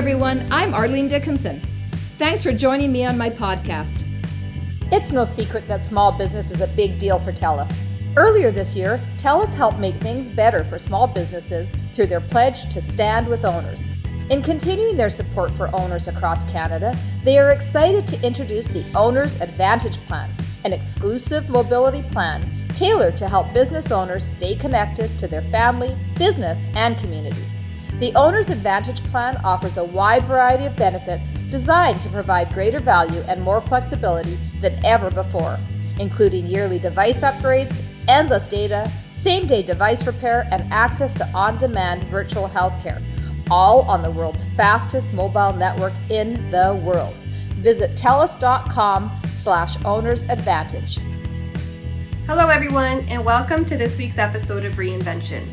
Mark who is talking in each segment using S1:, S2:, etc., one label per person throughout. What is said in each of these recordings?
S1: everyone, I'm Arlene Dickinson. Thanks for joining me on my podcast.
S2: It's no secret that small business is a big deal for TELUS. Earlier this year, TELUS helped make things better for small businesses through their pledge to stand with owners. In continuing their support for owners across Canada, they are excited to introduce the Owner's Advantage Plan, an exclusive mobility plan tailored to help business owners stay connected to their family, business, and community. The Owner's Advantage Plan offers a wide variety of benefits designed to provide greater value and more flexibility than ever before, including yearly device upgrades, endless data, same-day device repair, and access to on-demand virtual healthcare, all on the world's fastest mobile network in the world. Visit TELUS.com/ownersadvantage.
S3: Hello everyone, and welcome to this week's episode of Reinvention.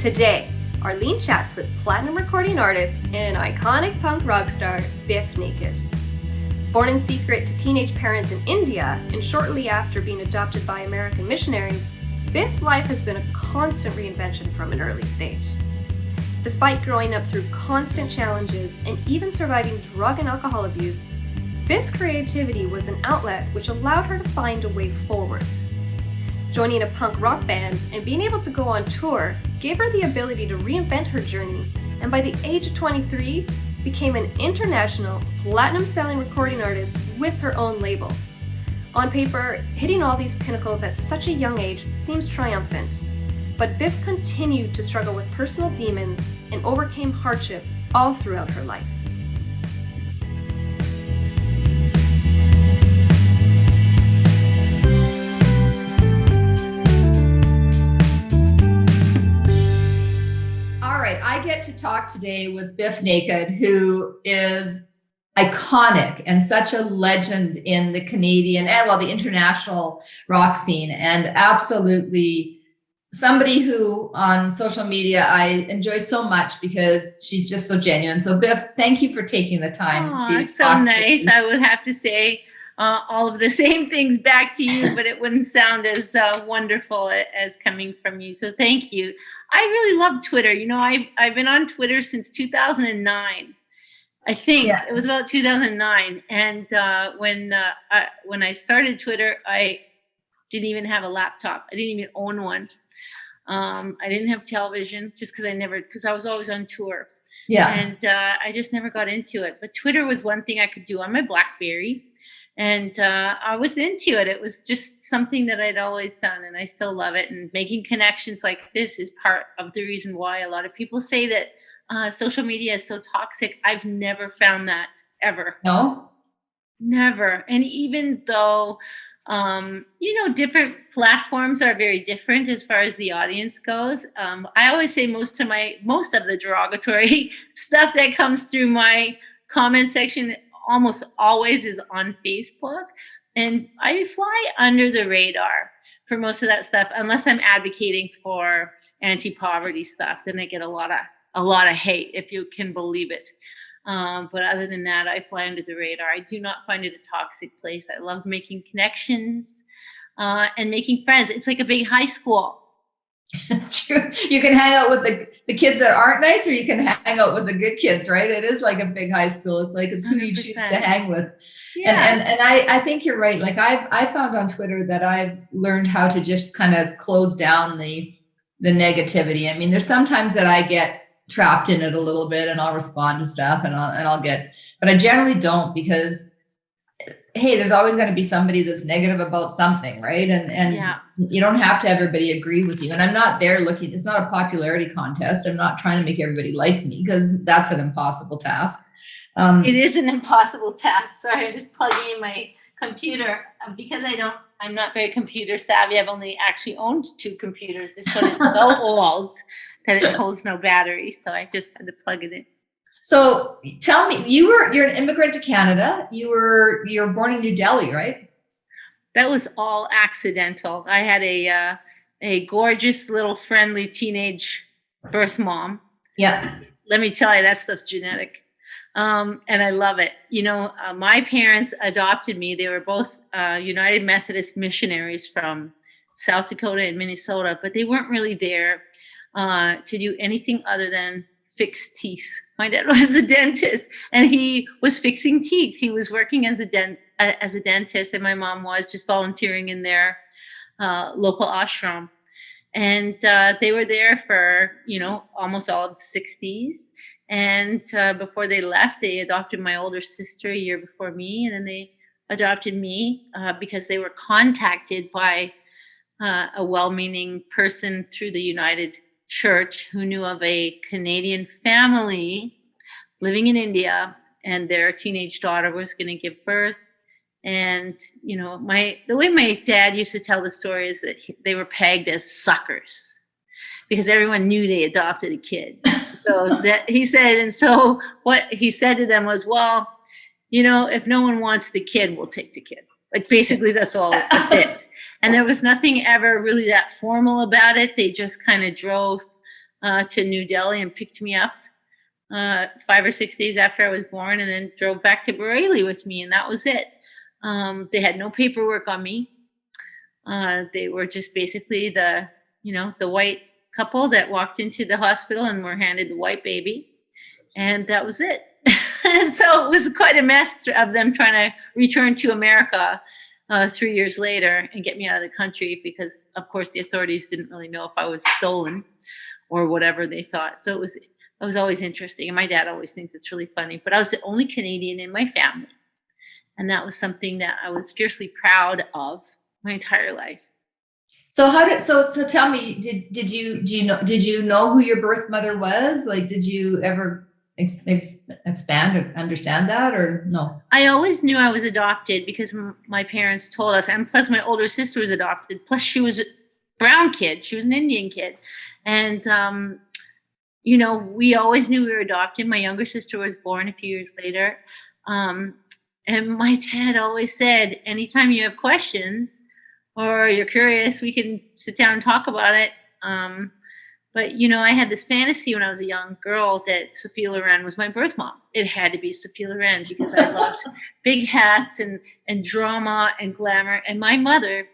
S3: Today, Arlene chats with platinum recording artist and iconic punk rock star Bif Naked. Born in secret to teenage parents in India and shortly after being adopted by American missionaries, Bif's life has been a constant reinvention from an early stage. Despite growing up through constant challenges and even surviving drug and alcohol abuse, Bif's creativity was an outlet which allowed her to find a way forward. Joining a punk rock band and being able to go on tour gave her the ability to reinvent her journey, and by the age of 23, became an international platinum-selling recording artist with her own label. On paper, hitting all these pinnacles at such a young age seems triumphant, but Bif continued to struggle with personal demons and overcame hardship all throughout her life.
S1: I get to talk today with Bif Naked, who is iconic and such a legend in the Canadian and the international rock scene, and absolutely somebody who on social media I enjoy so much because she's just so genuine. So Bif, thank you for taking the time.
S4: It's so nice. I would have to say all of the same things back to you, but it wouldn't sound as wonderful as coming from you. So thank you. I really love Twitter. You know, I've been on Twitter since 2009. I think it was about 2009. And when I started Twitter, I didn't even have a laptop. I didn't even own one. I didn't have television just because I was always on tour.
S1: Yeah.
S4: And I just never got into it. But Twitter was one thing I could do on my BlackBerry. And I was into it. It was just something that I'd always done, and I still love it. And making connections like this is part of the reason why a lot of people say that social media is so toxic. I've never found that, ever.
S1: No?
S4: Never. And even though, different platforms are very different as far as the audience goes, I always say most of the derogatory stuff that comes through my comment section almost always is on Facebook, and I fly under the radar for most of that stuff unless I'm advocating for anti-poverty stuff. Then I get a lot of hate, if you can believe it. But other than that, I fly under the radar. I do not find it a toxic place. I love making connections and making friends. It's like a big high school.
S1: It's true. You can hang out with the kids that aren't nice, or you can hang out with the good kids, right? It is like a big high school. It's like it's who 100%. You choose to hang with. Yeah. And I think you're right. Like I found on Twitter that I've learned how to just kind of close down the negativity. I mean, there's sometimes that I get trapped in it a little bit, and I'll respond to stuff, but I generally don't, because hey, there's always going to be somebody that's negative about something, right? And you don't have to have everybody agree with you. And I'm not there looking, it's not a popularity contest. I'm not trying to make everybody like me, because that's an impossible task.
S4: It is an impossible task. Sorry, I'm just plugging in my computer because I'm not very computer savvy. I've only actually owned 2 computers. This one is so old that it holds no battery. So I just had to plug it in.
S1: So tell me, you're an immigrant to Canada. You were born in New Delhi, right?
S4: That was all accidental. I had a gorgeous little friendly teenage birth mom.
S1: Yeah.
S4: Let me tell you, that stuff's genetic. And I love it. My parents adopted me. They were both United Methodist missionaries from South Dakota and Minnesota, but they weren't really there to do anything other than fix teeth. My dad was a dentist, and he was fixing teeth. He was working as a dentist, and my mom was just volunteering in their local ashram. And they were there for, almost all of the 60s. And before they left, they adopted my older sister a year before me. And then they adopted me because they were contacted by a well-meaning person through the United Church who knew of a Canadian family living in India, and their teenage daughter was going to give birth. And, the way my dad used to tell the story is that they were pegged as suckers because everyone knew they adopted a kid. So that he said, and so what he said to them was, well, if no one wants the kid, we'll take the kid. Like, basically, that's all. That's it. And there was nothing ever really that formal about it. They just kind of drove to New Delhi and picked me up 5 or 6 days after I was born, and then drove back to Bareilly with me, and that was it. They had no paperwork on me. They were just basically the white couple that walked into the hospital and were handed the white baby, and that was it. And so it was quite a mess of them trying to return to America 3 years later and get me out of the country because, of course, the authorities didn't really know if I was stolen or whatever they thought. So it was always interesting. And my dad always thinks it's really funny. But I was the only Canadian in my family. And that was something that I was fiercely proud of my entire life.
S1: So so tell me, did you know who your birth mother was? Like, did you ever expand or understand that, or no?
S4: I always knew I was adopted because my parents told us, and plus my older sister was adopted, plus she was a brown kid. She was an Indian kid. And, we always knew we were adopted. My younger sister was born a few years later. And my dad always said, anytime you have questions or you're curious, we can sit down and talk about it. But, I had this fantasy when I was a young girl that Sophia Loren was my birth mom. It had to be Sophia Loren because I loved big hats and drama and glamour. And my mother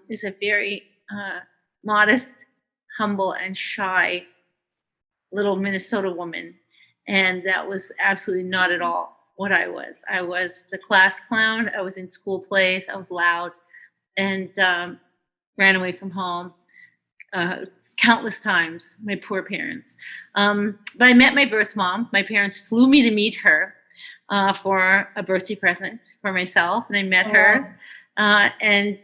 S4: is a very modest, humble, and shy little Minnesota woman. And that was absolutely not at all what I was. I was the class clown. I was in school plays. I was loud and ran away from home countless times, my poor parents. But I met my birth mom. My parents flew me to meet her for a birthday present for myself. And I met her. And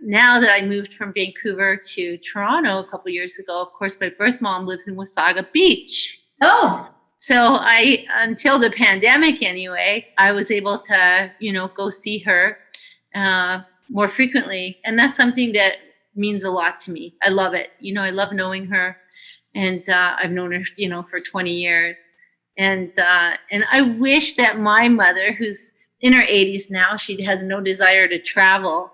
S4: now that I moved from Vancouver to Toronto a couple of years ago, of course, my birth mom lives in Wasaga Beach.
S1: Oh.
S4: So until the pandemic anyway, I was able to, go see her more frequently. And that's something that means a lot to me. I love it. I love knowing her. And I've known her, for 20 years. And I wish that my mother, who's in her 80s now, she has no desire to travel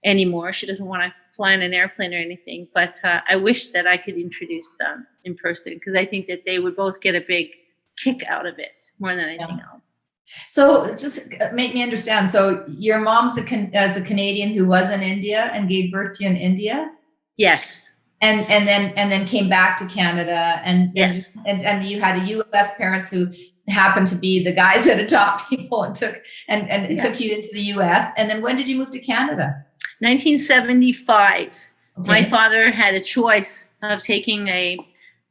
S4: anymore. She doesn't want to fly in an airplane or anything. But I wish that I could introduce them in person because I think that they would both get a big kick out of it more than anything else.
S1: So just make me understand. So your mom's as a Canadian who was in India and gave birth to you in India?
S4: Yes.
S1: And then came back to Canada and
S4: yes.
S1: And you had a US parents who happened to be the guys that adopt people and took you into the US. And then when did you move to Canada?
S4: 1975. Okay. My father had a choice of taking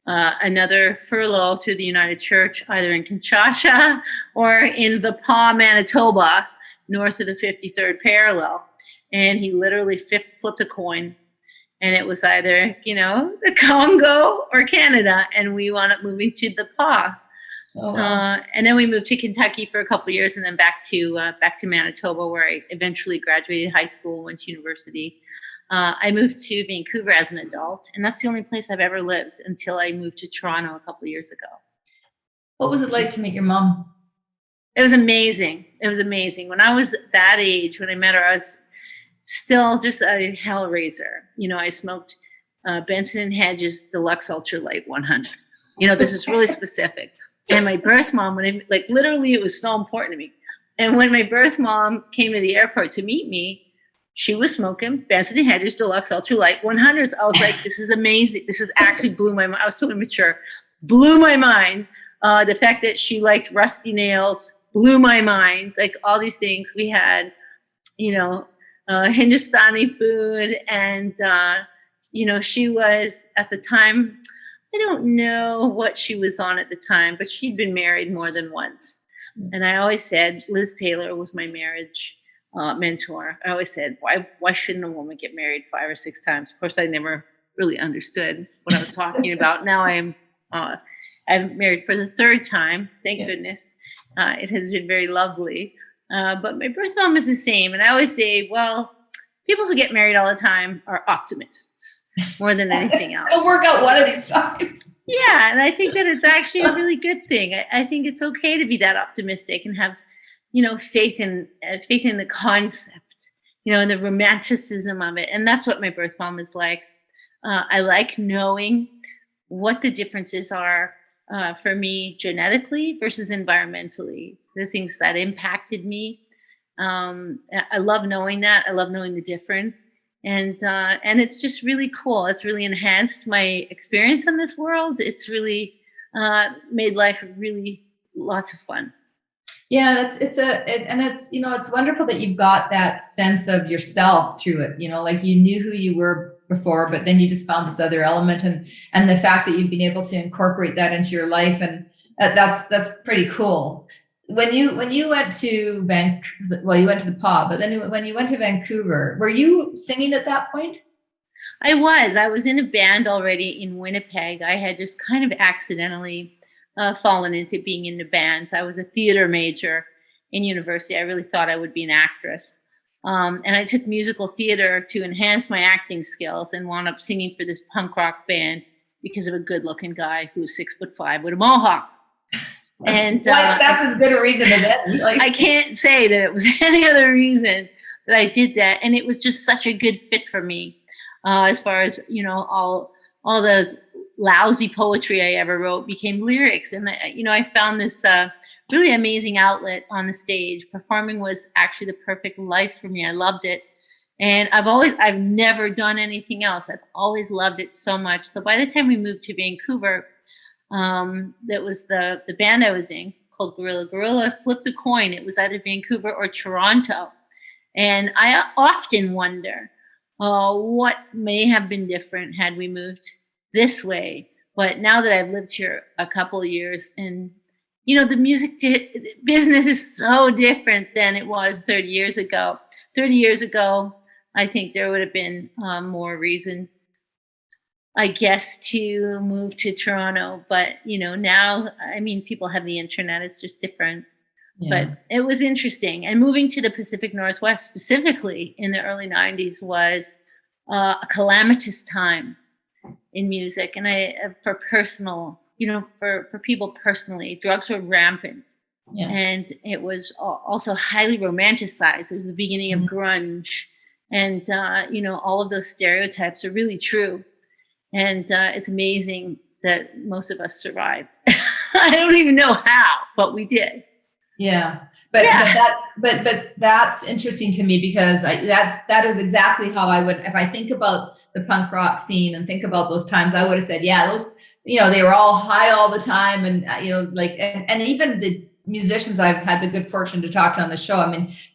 S4: another furlough through the United Church, either in Kinshasa or in the Pas, Manitoba, north of the 53rd parallel. And he literally flipped a coin. And it was either, the Congo or Canada. And we wound up moving to the Pas. Oh, wow. And then we moved to Kentucky for a couple of years and then back to Manitoba, where I eventually graduated high school, went to university. I moved to Vancouver as an adult, and that's the only place I've ever lived until I moved to Toronto a couple of years ago.
S1: What was it like to meet your mom?
S4: It was amazing. It was amazing. When I was that age, when I met her, I was still just a hellraiser. I smoked Benson & Hedges Deluxe Ultralight 100s. This is really specific. And my birth mom, literally, it was so important to me. And when my birth mom came to the airport to meet me, she was smoking Benson & Hedges Deluxe Ultralight 100s. I was like, this is amazing. This is actually blew my mind. I was so immature. blew my mind. The fact that she liked rusty nails blew my mind. Like all these things we had, Hindustani food. And, she was at the time, I don't know what she was on at the time, but she'd been married more than once. And I always said, Liz Taylor was my marriage mentor. I always said, why shouldn't a woman get married 5 or 6 times? Of course, I never really understood what I was talking about. Now I'm married for the 3rd time. Thank goodness. It has been very lovely. But my birth mom is the same. And I always say, well, people who get married all the time are optimists more than anything else.
S1: It'll work out one of these times.
S4: Yeah. And I think that it's actually a really good thing. I think it's okay to be that optimistic and have, faith in the concept, and the romanticism of it. And that's what my birth mom is like. I like knowing what the differences are for me genetically versus environmentally, the things that impacted me. I love knowing that. I love knowing the difference. And it's just really cool. It's really enhanced my experience in this world. It's really made life really lots of fun.
S1: Yeah, it's wonderful that you've got that sense of yourself through it. Like you knew who you were before, but then you just found this other element, and the fact that you've been able to incorporate that into your life, and that's pretty cool. When you went to you went to the pub, but then when you went to Vancouver, were you singing at that point?
S4: I was in a band already in Winnipeg. I had just kind of accidentally fallen into being into bands. I was a theater major in university. I really thought I would be an actress. And I took musical theater to enhance my acting skills and wound up singing for this punk rock band because of a good looking guy who was 6'5" with a mohawk. And
S1: that's as good a reason as any.
S4: I can't say that it was any other reason that I did that. And it was just such a good fit for me as far as, all the lousy poetry I ever wrote became lyrics. And, I found this really amazing outlet on the stage. Performing was actually the perfect life for me. I loved it. And I've never done anything else. I've always loved it so much. So by the time we moved to Vancouver, that was the band I was in called Gorilla flipped a coin. It was either Vancouver or Toronto. And I often wonder what may have been different had we moved this way. But now that I've lived here a couple of years, and the music business is so different than it was 30 years ago. 30 years ago, I think there would have been more reason, I guess, to move to Toronto. But, now, people have the internet. It's just different. Yeah. But it was interesting. And moving to the Pacific Northwest specifically in the early 90s was a calamitous time in music. And for personal, for people personally, drugs were rampant. Yeah. And it was also highly romanticized. It was the beginning of grunge. And, all of those stereotypes are really true. And it's amazing that most of us survived. I don't even know how, but we did.
S1: Yeah. But that's interesting to me because that is exactly how I would, if I think about the punk rock scene and think about those times, I would have said, yeah, those, they were all high all the time. And, and even the musicians I've had the good fortune to talk to on the show,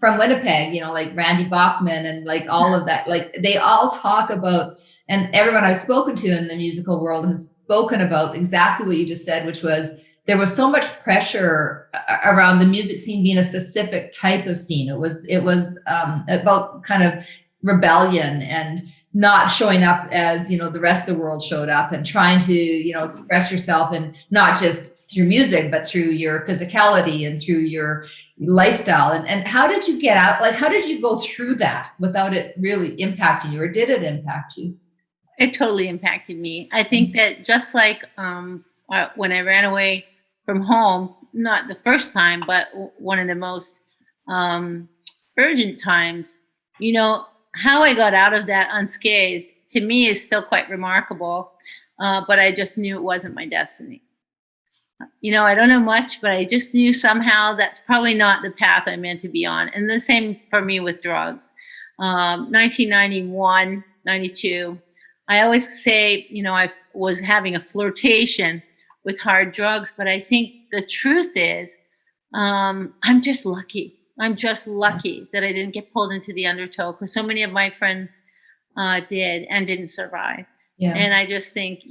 S1: from Winnipeg, like Randy Bachman and like all of that, like they all talk about, and everyone I've spoken to in the musical world has spoken about exactly what you just said, which was there was so much pressure around the music scene being a specific type of scene. It was about kind of rebellion and not showing up as, the rest of the world showed up, and trying to, express yourself, and not just through music, but through your physicality and through your lifestyle. And how did you get out? Like, how did you go through that without it really impacting you, or did it impact you?
S4: It totally impacted me. I think that just like when I ran away from home, not the first time, but one of the most urgent times, how I got out of that unscathed, to me, is still quite remarkable. But I just knew it wasn't my destiny. I don't know much, but I just knew somehow that's probably not the path I meant to be on. And the same for me with drugs. 1991, 92, I always say, I was having a flirtation with hard drugs. But I think the truth is, I'm just lucky. I'm just lucky that I didn't get pulled into the undertow, because so many of my friends did and didn't survive.
S1: Yeah.
S4: And I just think,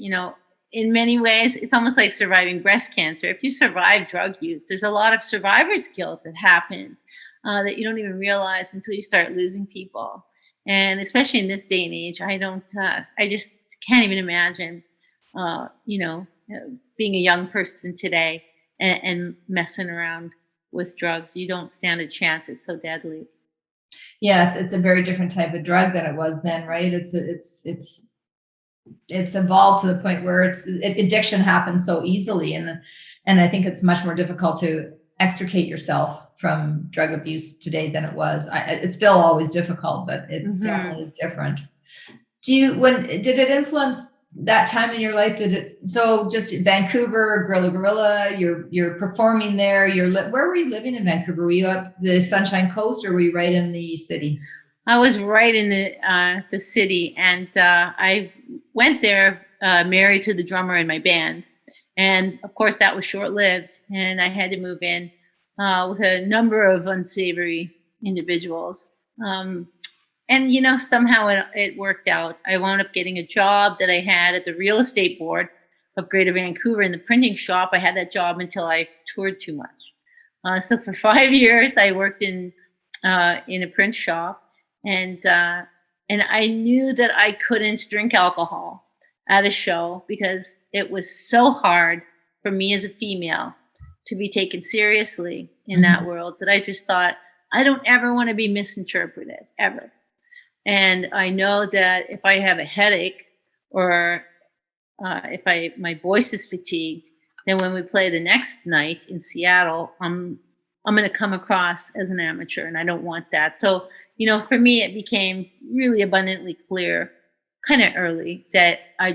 S4: in many ways, it's almost like surviving breast cancer. If you survive drug use, there's a lot of survivor's guilt that happens that you don't even realize until you start losing people. And especially in this day and age, I just can't even imagine, being a young person today and messing around with drugs. You don't stand a chance. It's so deadly.
S1: Yeah, it's a very different type of drug than it was then, right? It's evolved to the point where addiction happens so easily, and I think it's much more difficult to extricate yourself from drug abuse today than it was. It's still always difficult, but it definitely is different. Did it influence that time in your life? So just Vancouver, Gorilla, you're performing there. Where were you living in Vancouver? Were you up the Sunshine Coast, or were you right in the city?
S4: I was right in the city, and I went there married to the drummer in my band. And of course, that was short-lived, and I had to move in with a number of unsavory individuals. And somehow it worked out. I wound up getting a job that I had at the real estate board of Greater Vancouver in the printing shop. I had that job until I toured too much. So for 5 years, I worked in a print shop. And I knew that I couldn't drink alcohol at a show, because it was so hard for me as a female to be taken seriously in that world, that I just thought, I don't ever want to be misinterpreted, ever. And I know that if I have a headache, or if my voice is fatigued, then when we play the next night in Seattle, I'm going to come across as an amateur, and I don't want that. So, for me, it became really abundantly clear kind of early that I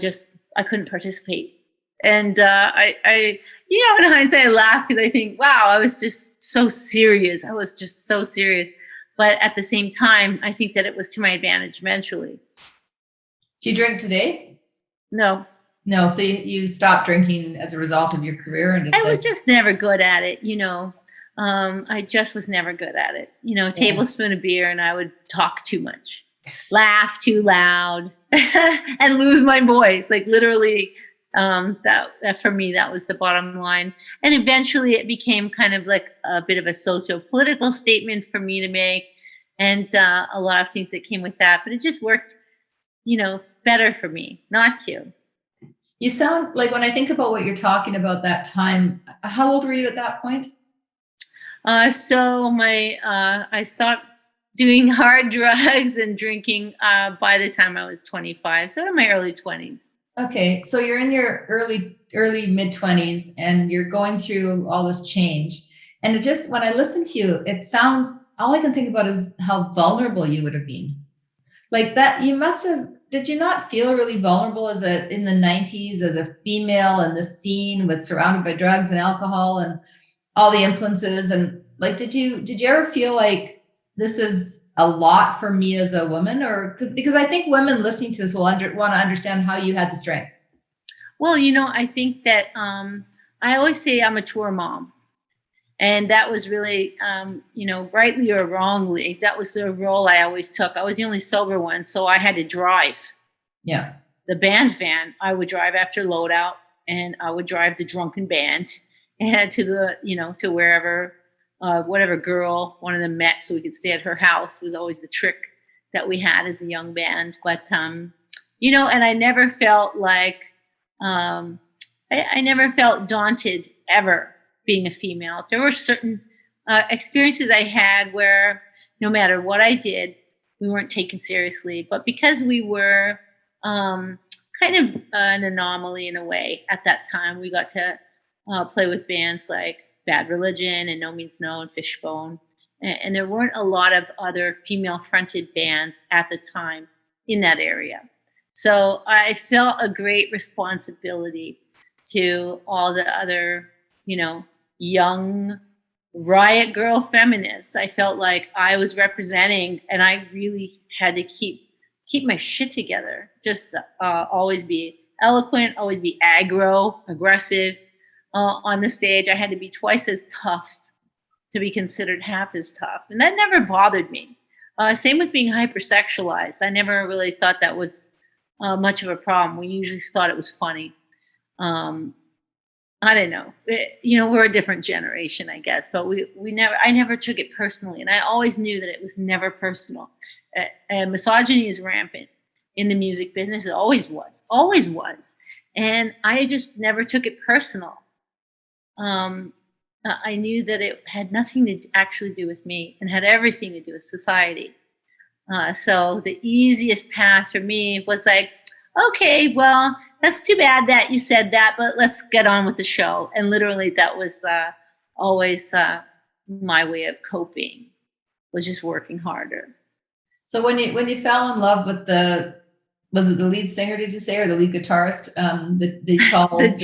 S4: couldn't participate. And in hindsight, I laugh, because I think, wow, I was just so serious. But at the same time, I think that it was to my advantage eventually.
S1: Do you drink today?
S4: No.
S1: So you stopped drinking as a result of your career? And
S4: I was just never good at it, I just was never good at it. A tablespoon of beer, and I would talk too much, laugh too loud, and lose my voice. Like literally, that for me, that was the bottom line. And eventually it became kind of like a bit of a socio-political statement for me to make, and a lot of things that came with that. But it just worked, better for me not to.
S1: You sound like, when I think about what you're talking about that time, how old were you at that point?
S4: So I stopped doing hard drugs and drinking by the time I was 25. So in my early 20s.
S1: Okay. So you're in your early mid 20s, and you're going through all this change. And it just, when I listen to you, it sounds, all I can think about is how vulnerable you would have been. Like that, did you not feel really vulnerable in the 90s as a female in this scene surrounded by drugs and alcohol and all the influences? And like, did you ever feel like this is a lot for me as a woman? Or because I think women listening to this will want to understand how you had the strength.
S4: Well, I think that I always say I'm a tour mom, and that was really, rightly or wrongly, that was the role I always took. I was the only sober one, so I had to drive.
S1: Yeah.
S4: The band van. I would drive after loadout, and I would drive the drunken band and to wherever, whatever girl one of them met, so we could stay at her house. It was always the trick that we had as a young band. But, and I never felt like, I never felt daunted ever being a female. There were certain experiences I had where no matter what I did, we weren't taken seriously. But because we were kind of an anomaly in a way at that time, we got to play with bands like Bad Religion and No Means No and Fishbone. And there weren't a lot of other female-fronted bands at the time in that area. So I felt a great responsibility to all the other, young riot girl feminists. I felt like I was representing, and I really had to keep my shit together. Just always be eloquent, always be aggressive, on the stage, I had to be twice as tough to be considered half as tough. And that never bothered me. Same with being hypersexualized. I never really thought that was much of a problem. We usually thought it was funny. I don't know. We're a different generation, I guess, but I never took it personally. And I always knew that it was never personal. Misogyny is rampant in the music business. It always was. And I just never took it personal. I knew that it had nothing to actually do with me and had everything to do with society. So the easiest path for me was like, okay, well, that's too bad that you said that, but let's get on with the show. And literally that was always my way of coping, was just working harder.
S1: So when you fell in love with was it the lead singer, did you say, or the lead guitarist?
S4: The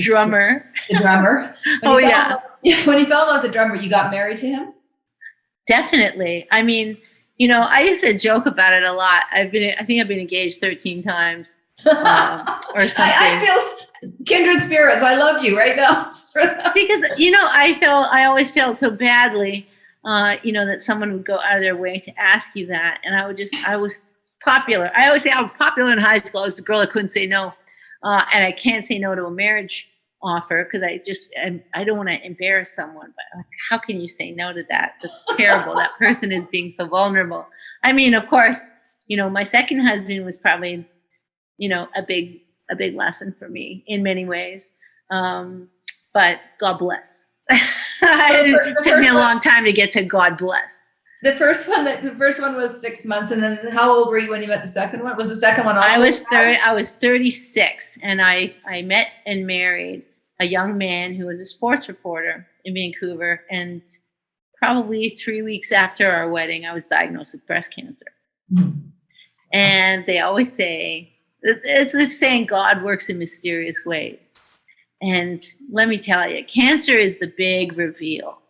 S4: drummer.
S1: The drummer.
S4: Oh, yeah.
S1: When you fell in love with the drummer, you got married to him?
S4: Definitely. I mean, I used to joke about it a lot. I think I've been engaged 13 times. Or something.
S1: I feel kindred spirits. I love you right now.
S4: Because I always felt so badly, that someone would go out of their way to ask you that, and I was popular. I always say I was popular in high school. I was the girl that couldn't say no, and I can't say no to a marriage offer because I don't want to embarrass someone. But like, how can you say no to that? That's terrible. That person is being so vulnerable. I mean, of course, my second husband was probably a big lesson for me in many ways. But God bless. It took me a long time to get to God bless.
S1: The first one was 6 months. And then how old were you when you met the second one? Was the second one also?
S4: I was 36, and I met and married a young man who was a sports reporter in Vancouver. And probably 3 weeks after our wedding, I was diagnosed with breast cancer. Mm-hmm. And they always say, it's like saying God works in mysterious ways. And let me tell you, cancer is the big reveal.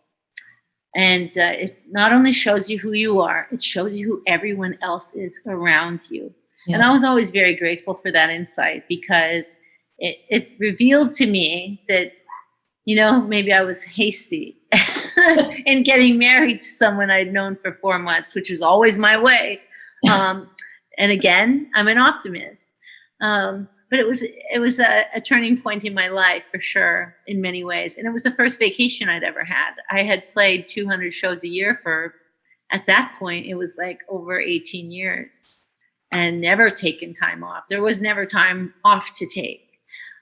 S4: And it not only shows you who you are, it shows you who everyone else is around you. Yeah. And I was always very grateful for that insight, because it revealed to me that, maybe I was hasty in getting married to someone I'd known for 4 months, which was always my way. And again, I'm an optimist. But it was a turning point in my life for sure, in many ways. And it was the first vacation I'd ever had. I had played 200 shows a year at that point, it was like over 18 years, and never taken time off. There was never time off to take.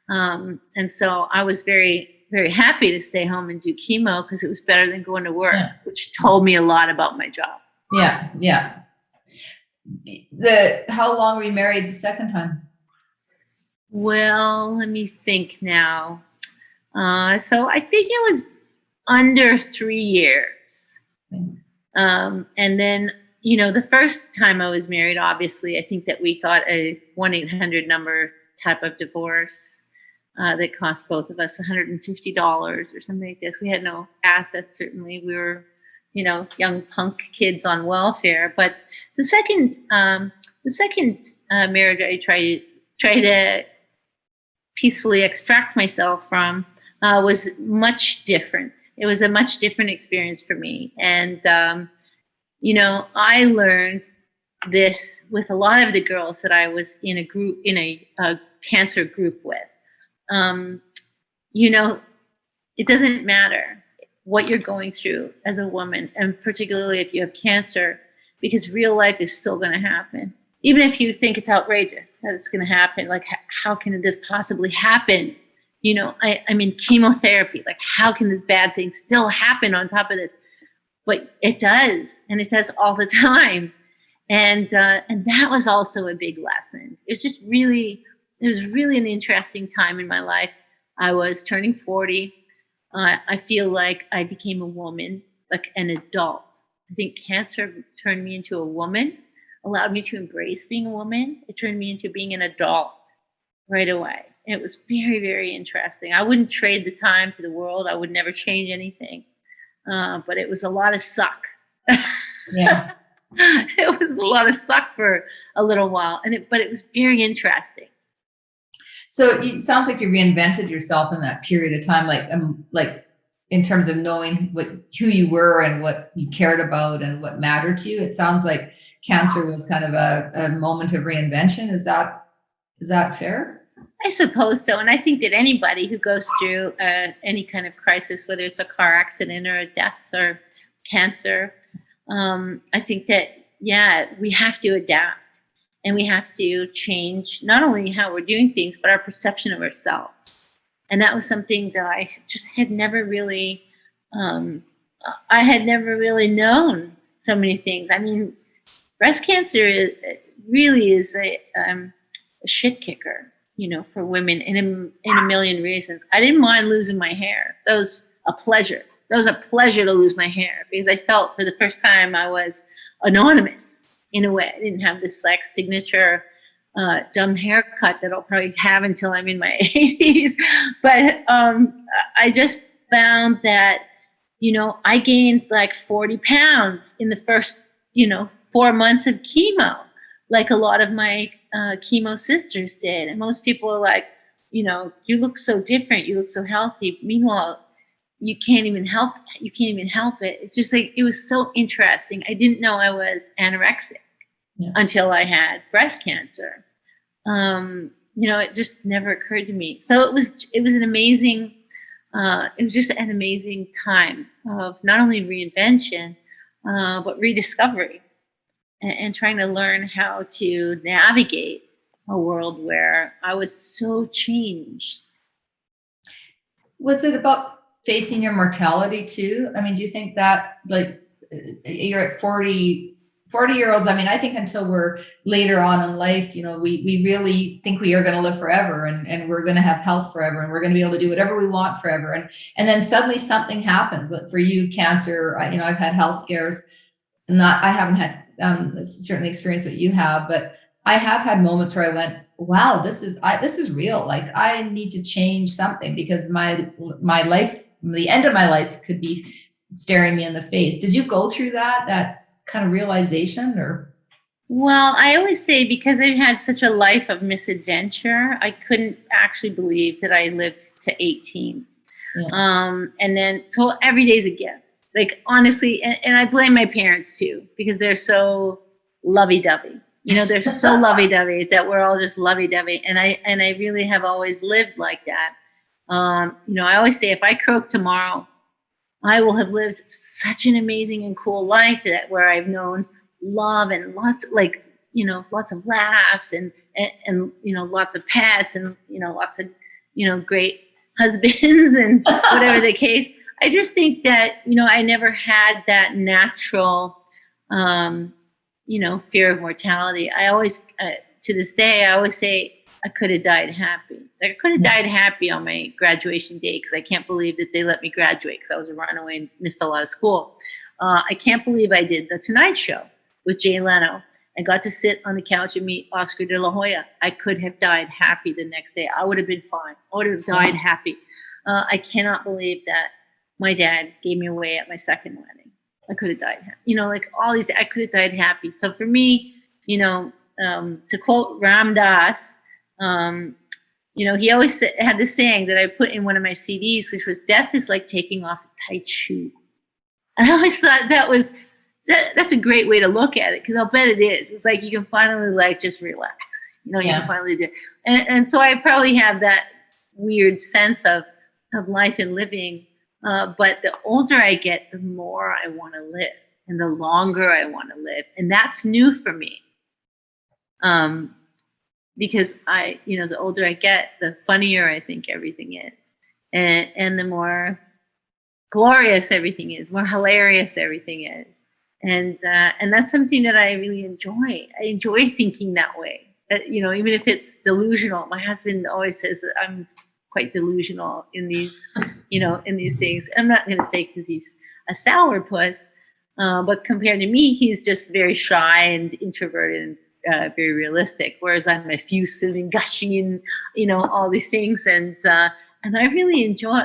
S4: And so I was very, very happy to stay home and do chemo, because it was better than going to work, which told me a lot about my job.
S1: Yeah. Yeah. How long were you married the second time?
S4: Well, let me think now. So I think it was under 3 years. And then, the first time I was married, obviously, I think that we got a 1-800 number type of divorce that cost both of us $150 or something like this. We had no assets, certainly. We were, young punk kids on welfare. But the second marriage I tried to peacefully extract myself from was much different. It was a much different experience for me. And, I learned this with a lot of the girls that I was in a cancer group with. It doesn't matter what you're going through as a woman, and particularly if you have cancer, because real life is still going to happen. Even if you think it's outrageous that it's going to happen, like, how can this possibly happen? I'm in chemotherapy. Like, how can this bad thing still happen on top of this? But it does, and it does all the time. And that was also a big lesson. It was really an interesting time in my life. I was turning 40. I feel like I became a woman, like an adult. I think cancer turned me into a woman, allowed me to embrace being a woman. It turned me into being an adult right away. It was very, very interesting. I wouldn't trade the time for the world. I would never change anything. But it was a lot of suck.
S1: Yeah.
S4: It was a lot of suck for a little while. But it was very interesting.
S1: So it sounds like you reinvented yourself in that period of time, like in terms of knowing who you were and what you cared about and what mattered to you. It sounds like cancer was kind of a moment of reinvention. Is that fair?
S4: I suppose so. And I think that anybody who goes through any kind of crisis, whether it's a car accident or a death or cancer, I think that, yeah, we have to adapt and we have to change not only how we're doing things, but our perception of ourselves. And that was something that I just had never really, I had never really known so many things. I mean, breast cancer really is a shit kicker, you know, for women in a million reasons. I didn't mind losing my hair. That was a pleasure. That was a pleasure to lose my hair because I felt for the first time I was anonymous in a way. I didn't have this like signature dumb haircut that I'll probably have until I'm in my 80s. But I just found that, you know, I gained like 40 pounds in the first, 4 months of chemo, like a lot of my chemo sisters did. And most people are like, you look so different. You look so healthy. Meanwhile, you can't even help it. It's just like, it was so interesting. I didn't know I was anorexic until I had breast cancer. It just never occurred to me. So it was an amazing, it was just an amazing time of not only reinvention, but rediscovery and trying to learn how to navigate a world where I was so changed.
S1: Was it about facing your mortality too? I mean, do you think that like you're at 40-year-olds? I mean, I think until we're later on in life, we really think we are going to live forever and we're going to have health forever and we're going to be able to do whatever we want forever. And then suddenly something happens. Like for you, cancer, I've had health scares. I haven't had certainly experienced what you have, but I have had moments where I went, wow, this is real. Like I need to change something because my life, the end of my life could be staring me in the face. Did you go through that kind of realization or?
S4: Well, I always say because I've had such a life of misadventure, I couldn't actually believe that I lived to 18. Yeah. And then, so every day's a gift. Like honestly, and I blame my parents too, because they're so lovey-dovey. They're so lovey-dovey that we're all just lovey-dovey. And I really have always lived like that. I always say if I croak tomorrow, I will have lived such an amazing and cool life where I've known love and lots of laughs and lots of pets and, lots of, great husbands and whatever the case. I just think that, I never had that natural, fear of mortality. I always, to this day, I always say I could have died happy. Like I could have died happy on my graduation day because I can't believe that they let me graduate because I was a runaway and missed a lot of school. I can't believe I did The Tonight Show with Jay Leno. I got to sit on the couch and meet Oscar de la Hoya. I could have died happy the next day. I would have been fine. I would have died happy. I cannot believe that my dad gave me away at my second wedding. I could have died happy. Like all these, I could have died happy. So for me, to quote Ram Dass, he always had this saying that I put in one of my CDs, which was, death is like taking off a tight shoe. And I always thought that's a great way to look at it, because I'll bet it is. It's like you can finally just relax. You can finally do it. And so I probably have that weird sense of life and living. But the older I get, the more I want to live and the longer I want to live. And that's new for me. Because the older I get, the funnier I think everything is. And the more glorious everything is, more hilarious everything is. And that's something that I really enjoy. I enjoy thinking that way. Even if it's delusional. My husband always says that I'm quite delusional in these, in these things. I'm not going to say because he's a sourpuss, but compared to me, he's just very shy and introverted and very realistic. Whereas I'm effusive and gushy and, all these things. And I really enjoy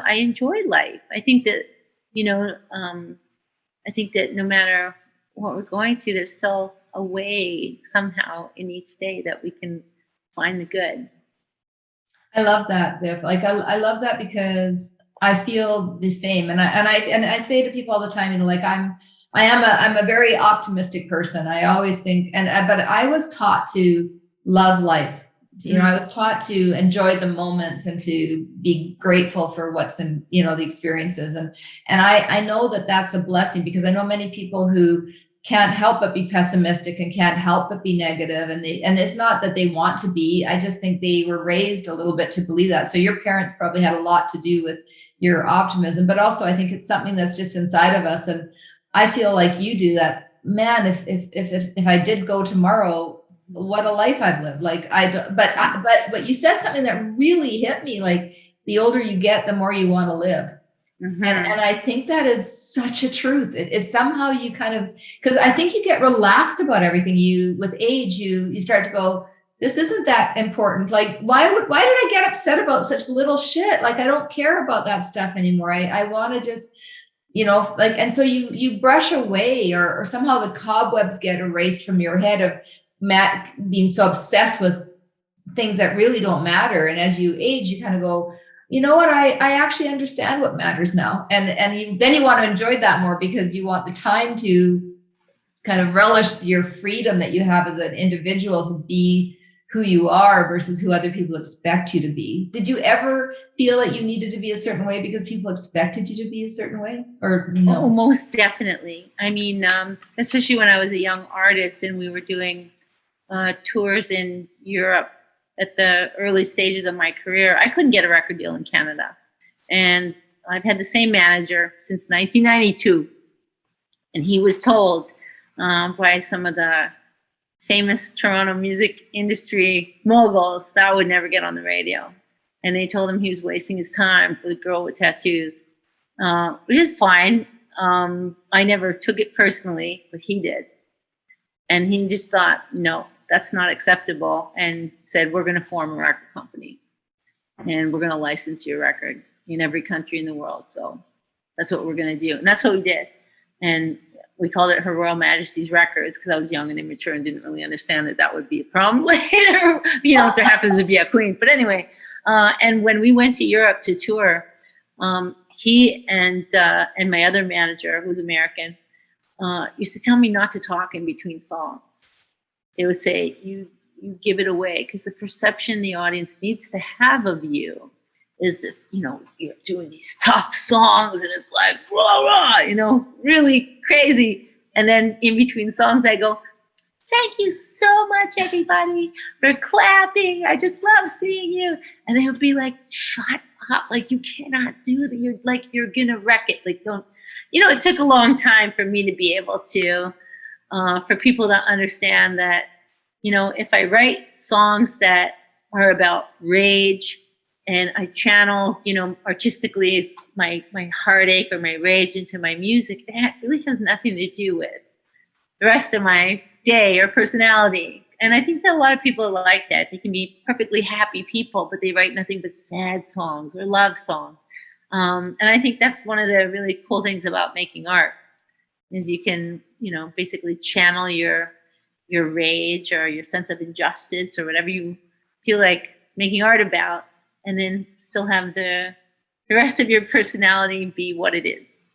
S4: life. I think that, no matter what we're going through, there's still a way somehow in each day that we can find the good.
S1: I love that, Biff. Like I love that because I feel the same. And I say to people all the time, you know, like I'm a very optimistic person. I always think, but I was taught to love life. You know, I was taught to enjoy the moments and to be grateful for what's in, you know, the experiences. And I know that that's a blessing, because I know many people who can't help but be pessimistic and can't help but be negative. And it's not that they want to be, I just think they were raised a little bit to believe that. So your parents probably had a lot to do with your optimism, but also I think it's something that's just inside of us. And I feel like you do that, man. If I did go tomorrow, what a life I've lived. Like but you said something that really hit me. Like the older you get, the more you want to live. And I think that is such a truth. It's somehow you kind of, because I think you get relaxed about everything. With age, you start to go, this isn't that important. Like, why did I get upset about such little shit? Like, I don't care about that stuff anymore. I want to just, you know, like, and so you brush away, or somehow the cobwebs get erased from your head of Matt being so obsessed with things that really don't matter. And as you age, you kind of go, you know what, I actually understand what matters now. And then you want to enjoy that more, because you want the time to kind of relish your freedom that you have as an individual to be who you are versus who other people expect you to be. Did you ever feel that you needed to be a certain way because people expected you to be a certain way, or no?
S4: Oh, most definitely. I mean, especially when I was a young artist and we were doing tours in Europe at the early stages of my career, I couldn't get a record deal in Canada. And I've had the same manager since 1992. And he was told by some of the famous Toronto music industry moguls that I would never get on the radio. And they told him he was wasting his time for the girl with tattoos, which is fine. I never took it personally, but he did. And he just thought, no, that's not acceptable, and said, we're going to form a record company and we're going to license your record in every country in the world. So that's what we're going to do. And that's what we did. And we called it Her Royal Majesty's Records, because I was young and immature and didn't really understand that would be a problem later, you know, if there happens to be a queen. But anyway, and when we went to Europe to tour, he and my other manager, who's American, used to tell me not to talk in between songs. They would say, you give it away, because the perception the audience needs to have of you is this, you know, you're doing these tough songs and it's like, rah, rah, you know, really crazy. And then in between songs, I go, thank you so much, everybody, for clapping. I just love seeing you. And they would be like, shut up. Like, you cannot do that. You're going to wreck it. Like, don't, you know, it took a long time for me to be able to, for people to understand that, you know, if I write songs that are about rage and I channel, you know, artistically my heartache or my rage into my music, that really has nothing to do with the rest of my day or personality. And I think that a lot of people are like that. They can be perfectly happy people, but they write nothing but sad songs or love songs. And I think that's one of the really cool things about making art, is you can, you know, basically channel your rage or your sense of injustice or whatever you feel like making art about, and then still have the rest of your personality be what it is.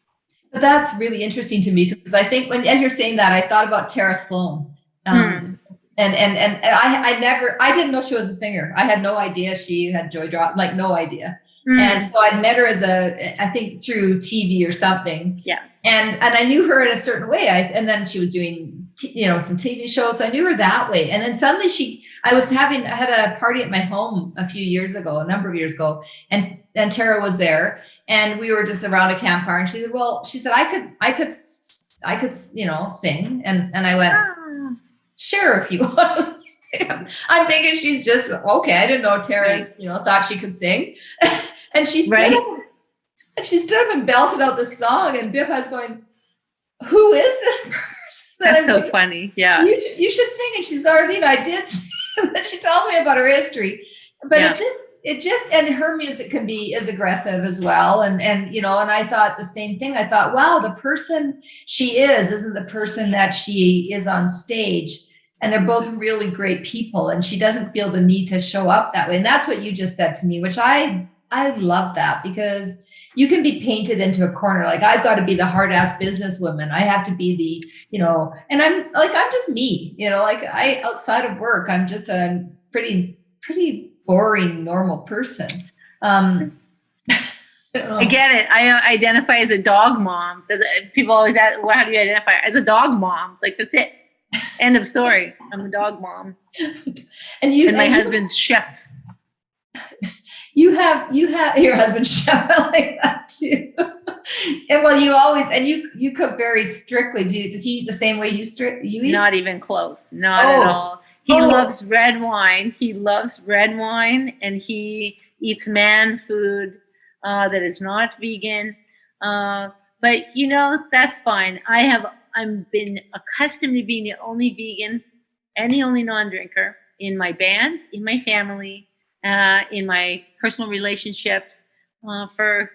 S1: But that's really interesting to me, because I think as you're saying that, I thought about Tara Sloan. And I didn't know she was a singer. I had no idea she had Joy Drop, like no idea. And so I'd met her I think through TV or something.
S4: Yeah.
S1: And I knew her in a certain way. And then she was doing, you know, some TV shows. So I knew her that way. And then suddenly I had a party at my home a number of years ago, and Tara was there, and we were just around a campfire, and she said, I could, you know, sing. And I went, sure, if you want. I'm thinking she's just, okay. I didn't know Tara, you know, thought she could sing. And she stood up and belted out the song, and Biff was going, who is this person?
S4: That's so funny. Yeah.
S1: You should sing. And she's, Arlene, I did sing. And she tells me about her history. But it just, and her music can be as aggressive as well. And, you know, and I thought the same thing. I thought, wow, the person she isn't the person that she is on stage. and they're both really great people. And she doesn't feel the need to show up that way. And that's what you just said to me, which I love that, because you can be painted into a corner. Like, I've got to be the hard ass businesswoman. I have to be the, and I'm just me, like outside of work, I'm just a pretty boring, normal person.
S4: I get it. I identify as a dog mom. People always ask, well, how do you identify? As a dog mom. Like, that's it. End of story. I'm a dog mom. And my husband's chef.
S1: You have your husband's chef. I like that too. And well, you cook very strictly. Does he eat the same way you eat?
S4: Not even close. Not at all. He loves red wine. He loves red wine, and he eats man food that is not vegan. But that's fine. I've been accustomed to being the only vegan and the only non-drinker in my band, in my family, in my personal relationships for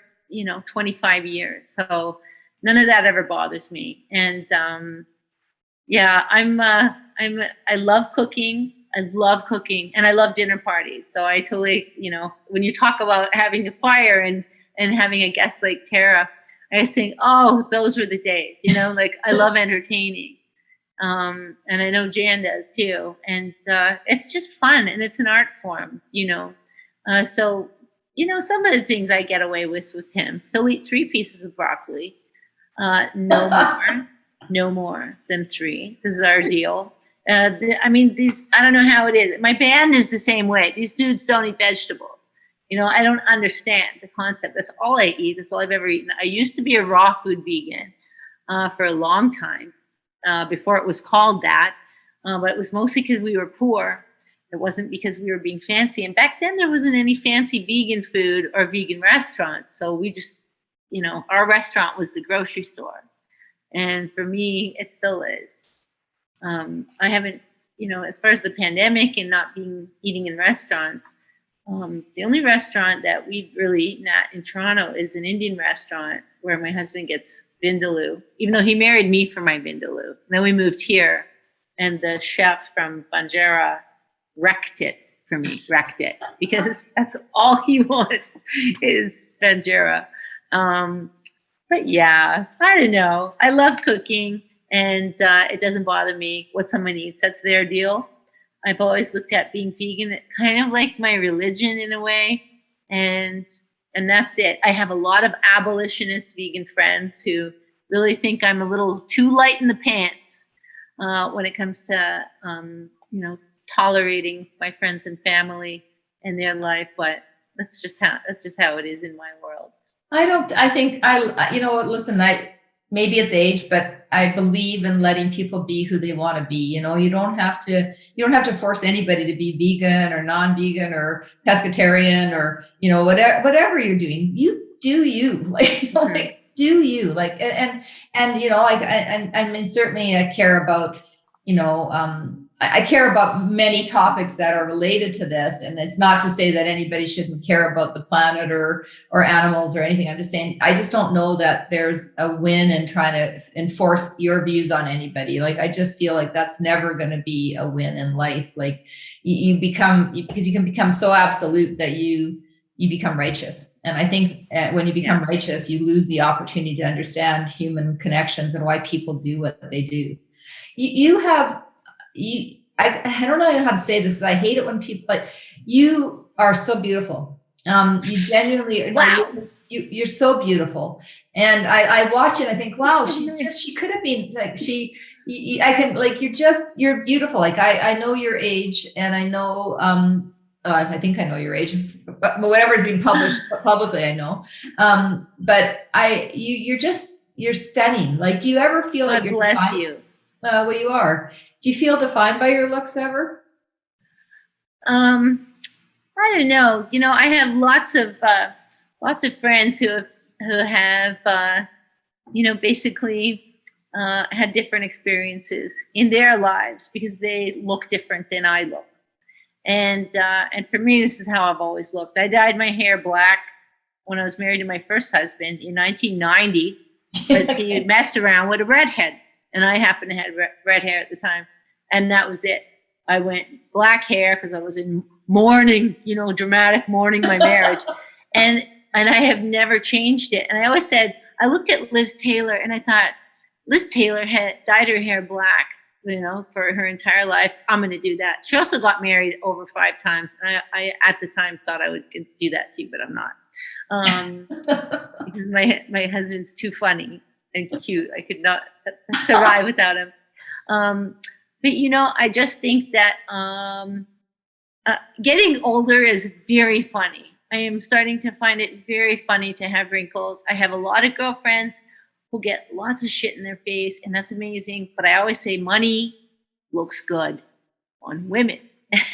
S4: 25 years. So none of that ever bothers me. And I love cooking. I love cooking, and I love dinner parties. So I totally, when you talk about having a fire and having a guest like Tara, I just think, oh, those were the days, like I love entertaining. And I know Jan does too. And it's just fun, and it's an art form, So, some of the things I get away with him, he'll eat 3 pieces of broccoli, no more than 3. This is our deal. I don't know how it is. My band is the same way. These dudes don't eat vegetables. I don't understand the concept. That's all I eat. That's all I've ever eaten. I used to be a raw food vegan for a long time before it was called that. But it was mostly because we were poor. It wasn't because we were being fancy. And back then there wasn't any fancy vegan food or vegan restaurants. So we just, our restaurant was the grocery store. And for me, it still is. I haven't, as far as the pandemic and not eating in restaurants, the only restaurant that we've really eaten at in Toronto is an Indian restaurant where my husband gets vindaloo, even though he married me for my vindaloo. And then we moved here, and the chef from Banjara wrecked it, because that's all he wants is Banjara. But yeah, I don't know. I love cooking. And it doesn't bother me what someone eats. That's their deal. I've always looked at being vegan kind of like my religion in a way. And that's it. I have a lot of abolitionist vegan friends who really think I'm a little too light in the pants when it comes to, tolerating my friends and family and their life. But that's just how it is in my world.
S1: Maybe it's age, but I believe in letting people be who they want to be. You don't have to force anybody to be vegan or non-vegan or pescatarian or, whatever you're doing. You do you, do you, certainly I care about, I care about many topics that are related to this. And it's not to say that anybody shouldn't care about the planet or animals or anything. I'm just saying, I just don't know that there's a win in trying to enforce your views on anybody. Like, I just feel like that's never going to be a win in life. Like, because you can become so absolute that you become righteous. And I think when you become righteous, you lose the opportunity to understand human connections and why people do what they do. I don't know how to say this. I hate it when people, you are so beautiful. You genuinely, wow. You're so beautiful. And I watch it. I think, wow, she could have been you're beautiful. Like, I know your age, and I know, I think I know your age, but whatever is being published publicly, I know. But you're stunning. Like, do you ever feel like you're
S4: bless
S1: defined?
S4: You.
S1: Well, you are. Do you feel defined by your looks ever?
S4: I don't know. I have lots of friends who have basically had different experiences in their lives because they look different than I look. And for me, this is how I've always looked. I dyed my hair black when I was married to my first husband in 1990 because he messed around with a redhead. And I happened to have red hair at the time. And that was it. I went black hair because I was in mourning, dramatic mourning my marriage. And I have never changed it. And I always said, I looked at Liz Taylor and I thought, Liz Taylor had dyed her hair black, for her entire life. I'm going to do that. She also got married over 5 times. And I at the time thought I would do that too, but I'm not. Because my husband's too funny and cute. I could not survive without him. But I just think that getting older is very funny. I am starting to find it very funny to have wrinkles. I have a lot of girlfriends who get lots of shit in their face, and that's amazing. But I always say money looks good on women.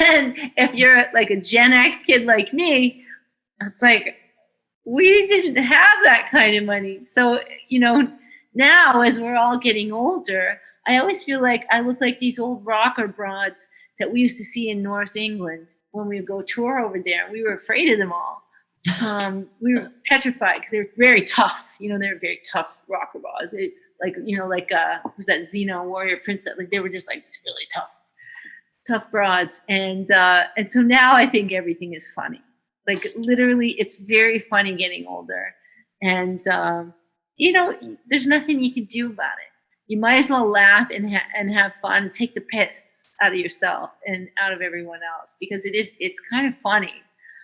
S4: And if you're like a Gen X kid like me, it's like, we didn't have that kind of money. So, now as we're all getting older, I always feel like I look like these old rocker broads that we used to see in North England when we would go tour over there. We were afraid of them all. We were petrified because they were very tough. They were very tough rocker broads. They, was that Xena warrior princess? Like they were just like really tough broads. And so now I think everything is funny. Like literally, it's very funny getting older. And there's nothing you can do about it. You might as well laugh and have fun, take the piss out of yourself and out of everyone else, because it's kind of funny.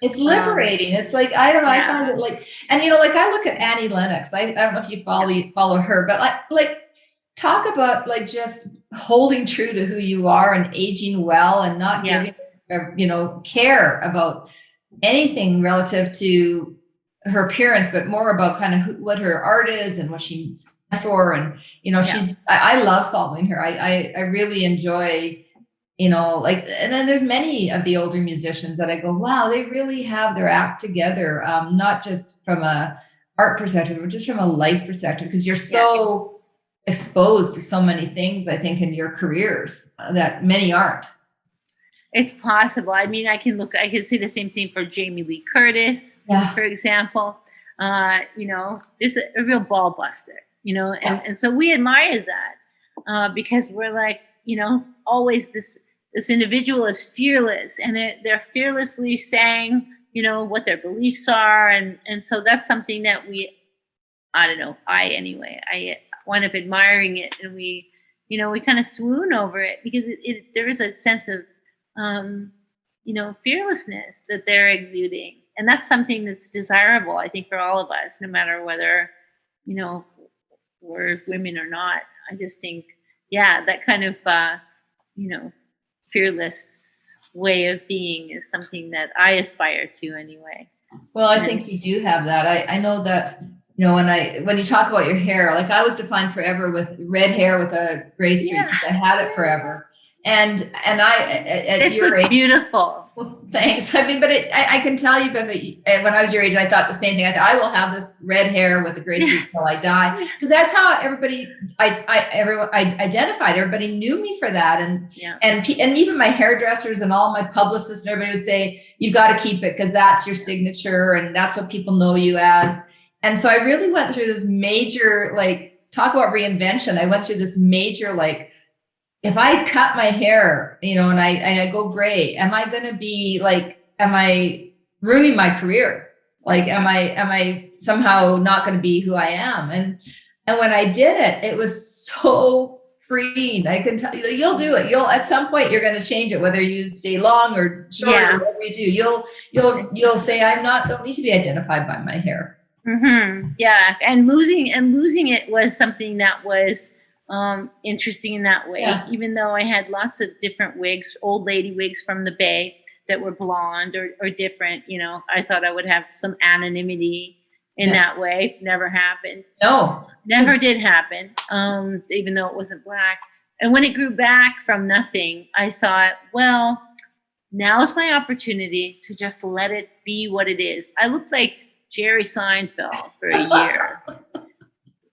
S1: It's liberating. It's like, I don't know, I find it like, and I look at Annie Lennox. I don't know if you follow her, but like talk about like just holding true to who you are and aging well and not giving, care about anything relative to her appearance, but more about kind of what her art is and what she stands for. And, I love following her. I really enjoy, and then there's many of the older musicians that I go, wow, they really have their act together. Not just from a art perspective, but just from a life perspective, because you're so exposed to so many things, I think, in your careers that many aren't.
S4: It's possible. I mean, I can say the same thing for Jamie Lee Curtis, for example. Just a real ball buster, and so we admire that because we're like, always this individual is fearless, and they're fearlessly saying, what their beliefs are. And so that's something that I wind up admiring it. And we kind of swoon over it because there is a sense of, fearlessness that they're exuding. And that's something that's desirable, I think, for all of us, no matter whether, we're women or not. I just think, that kind of, fearless way of being is something that I aspire to anyway.
S1: Well, I think you do have that. I know that, when you talk about your hair, like I was defined forever with red hair with a gray streak because I had it forever. And
S4: this looks beautiful.
S1: Well, thanks. I mean, but I can tell you, but when I was your age, I thought the same thing. I thought I will have this red hair with the gray streak until I die, because that's how everybody I identified. Everybody knew me for that, and even my hairdressers and all my publicists and everybody would say, "You got to keep it because that's your signature and that's what people know you as." And so I really went through this major, talk about reinvention. I went through this major, if I cut my hair, and I go gray, am I going to be am I ruining my career? Am I somehow not going to be who I am? And when I did it, it was so freeing. I can tell you that you'll do it. At some point you're going to change it, whether you stay long or short or whatever you do, you'll say, don't need to be identified by my hair.
S4: Mm-hmm. Yeah. And losing it was something that was, interesting in that way, even though I had lots of different wigs, old lady wigs from the Bay that were blonde or different, I thought I would have some anonymity in that way. Never happened.
S1: No,
S4: never did happen. Even though it wasn't black. And when it grew back from nothing, I thought, well, now's my opportunity to just let it be what it is. I looked like Jerry Seinfeld for a year.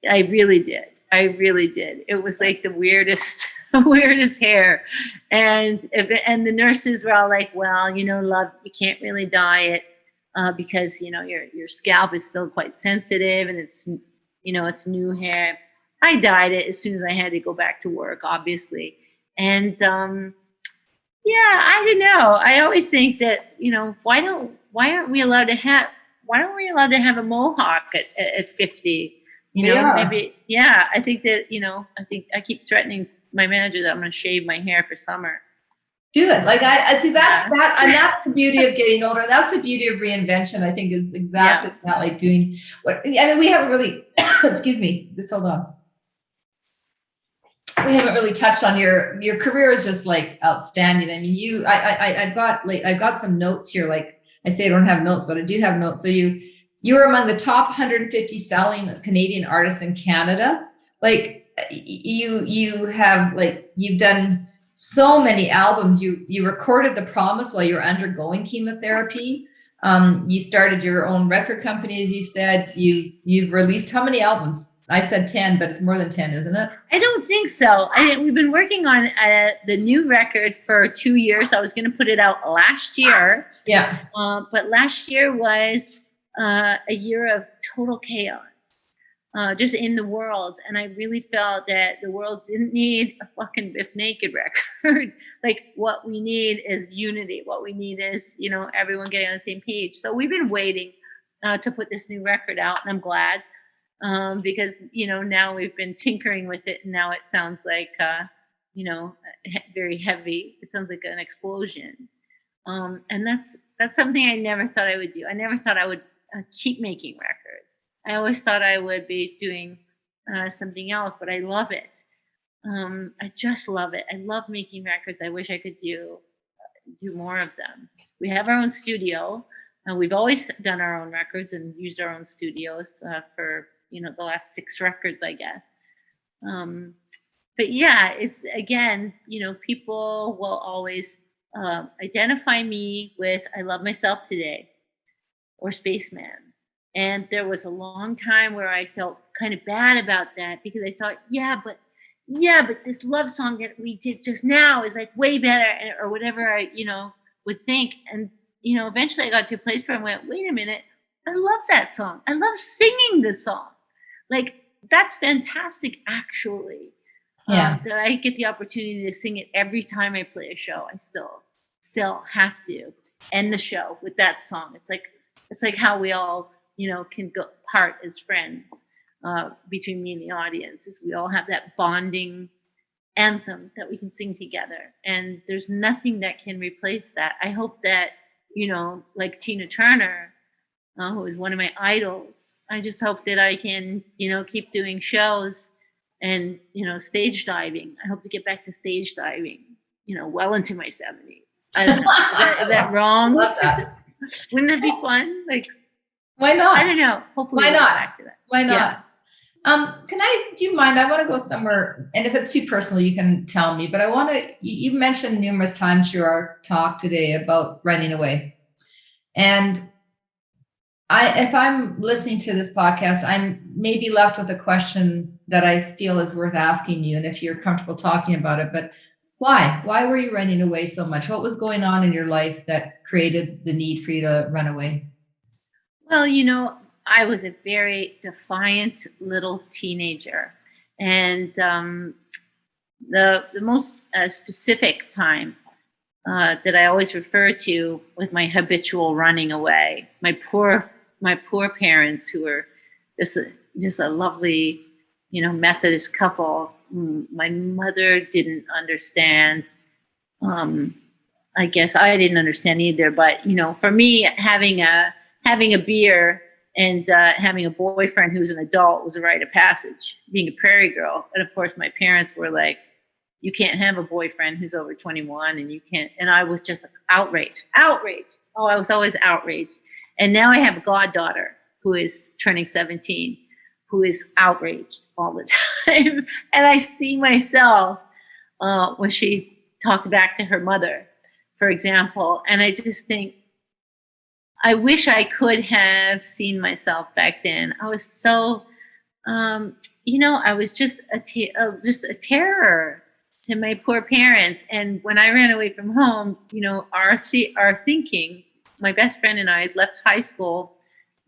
S4: I really did. It was like the weirdest hair. And the nurses were all like, well, love, you can't really dye it because, your scalp is still quite sensitive and it's new hair. I dyed it as soon as I had to go back to work, obviously. And I don't know. I always think that, why aren't we allowed to have a mohawk at 50? Maybe, I think that, I keep threatening my manager that I'm going to shave my hair for summer.
S1: Do it. Like I see that, and that's the beauty of getting older. That's the beauty of reinvention, I think, is exactly that, like doing what, I mean, we haven't really, excuse me, just hold on. We haven't really touched on your career is just like outstanding. I mean, I got some notes here. Like I say, I don't have notes, but I do have notes. So you were among the top 150 selling Canadian artists in Canada. Like you've done so many albums. You recorded The Promise while you were undergoing chemotherapy. You started your own record company, as you said. You've released how many albums? I said 10, but it's more than 10, isn't it?
S4: I don't think so. We've been working on the new record for 2 years. I was going to put it out last year.
S1: Yeah.
S4: But last year was a year of total chaos, just in the world. And I really felt that the world didn't need a fucking Bif Naked record. Like, what we need is unity. What we need is, everyone getting on the same page. So we've been waiting to put this new record out, and I'm glad. Because now we've been tinkering with it, and now it sounds like very heavy. It sounds like an explosion, and that's something I never thought I would do. I never thought I would keep making records. I always thought I would be doing something else, but I love it. I just love it. I love making records. I wish I could do more of them. We have our own studio. We've always done our own records and used our own studios for the last 6 records, I guess. But yeah, it's, again, people will always identify me with "I Love Myself Today" or "Spaceman." And there was a long time where I felt kind of bad about that, because I thought, but this love song that we did just now is like way better, or whatever I, would think. And, eventually I got to a place where I went, wait a minute, I love that song. I love singing this song. Like, that's fantastic, actually.
S1: Yeah.
S4: That I get the opportunity to sing it every time I play a show. I still have to end the show with that song. It's like how we all, can go part as friends, between me and the audience, is we all have that bonding anthem that we can sing together. And there's nothing that can replace that. I hope that, like Tina Turner, who is one of my idols, I just hope that I can, keep doing shows and, stage diving. I hope to get back to stage diving, well into my 70s. I don't know. Is that wrong?
S1: Love that.
S4: Wouldn't that be fun? Like,
S1: why not?
S4: I don't know. Hopefully
S1: why
S4: we'll
S1: not?
S4: get back to that.
S1: Why not? Yeah. Do you mind? I want to go somewhere, and if it's too personal, you can tell me, but you mentioned numerous times through our talk today about running away. And if I'm listening to this podcast, I'm maybe left with a question that I feel is worth asking you. And if you're comfortable talking about it, but why were you running away so much? What was going on in your life that created the need for you to run away?
S4: Well, I was a very defiant little teenager. And the most specific time that I always refer to with my habitual running away, my poor parents, who were just a lovely, Methodist couple. My mother didn't understand. I guess I didn't understand either. But for me, having a beer and having a boyfriend who's an adult was a rite of passage. Being a prairie girl, and of course, my parents were like, "You can't have a boyfriend who's over 21, and you can't." And I was just outraged. Oh, I was always outraged. And now I have a goddaughter who is turning 17, who is outraged all the time. And I see myself when she talked back to her mother, for example. And I just think, I wish I could have seen myself back then. I was so, I was just a terror to my poor parents. And when I ran away from home, our thinking, my best friend and I left high school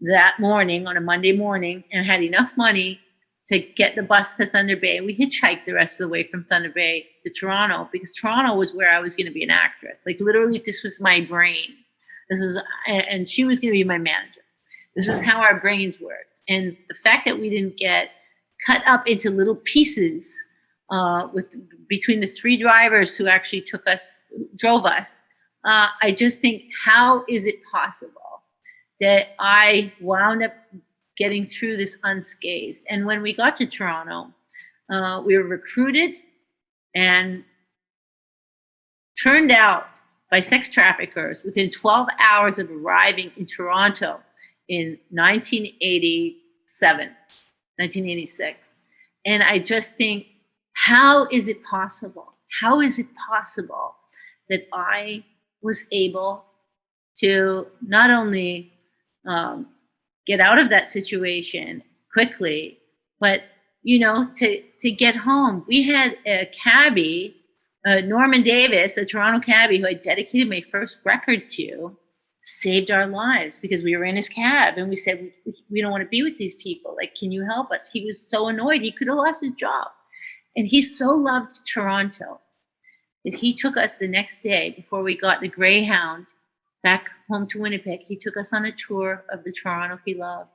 S4: that morning on a Monday morning and had enough money to get the bus to Thunder Bay. We hitchhiked the rest of the way from Thunder Bay to Toronto, because Toronto was where I was going to be an actress. Like literally, this was my brain. And she was going to be my manager. This was how our brains worked. And the fact that we didn't get cut up into little pieces between the three drivers who actually drove us, I just think, how is it possible that I wound up getting through this unscathed? And when we got to Toronto, we were recruited and turned out by sex traffickers within 12 hours of arriving in Toronto in 1986. And I just think, how is it possible? How is it possible that I was able to not only get out of that situation quickly, but, to get home? We had a cabbie, Norman Davis, a Toronto cabbie who I dedicated my first record to, saved our lives because we were in his cab and we said, we don't want to be with these people. Like, can you help us? He was so annoyed. He could have lost his job. And he so loved Toronto that he took us the next day before we got the Greyhound back home to Winnipeg. He took us on a tour of the Toronto he loved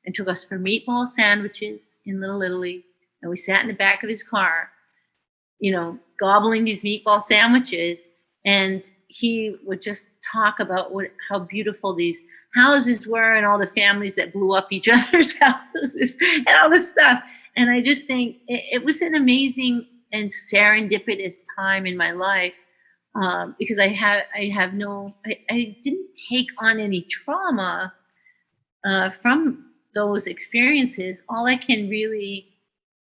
S4: and took us for meatball sandwiches in Little Italy. And we sat in the back of his car, gobbling these meatball sandwiches. And he would just talk about how beautiful these houses were and all the families that blew up each other's houses and all this stuff. And I just think it was an amazing and serendipitous time in my life, because I didn't take on any trauma from those experiences. All I can really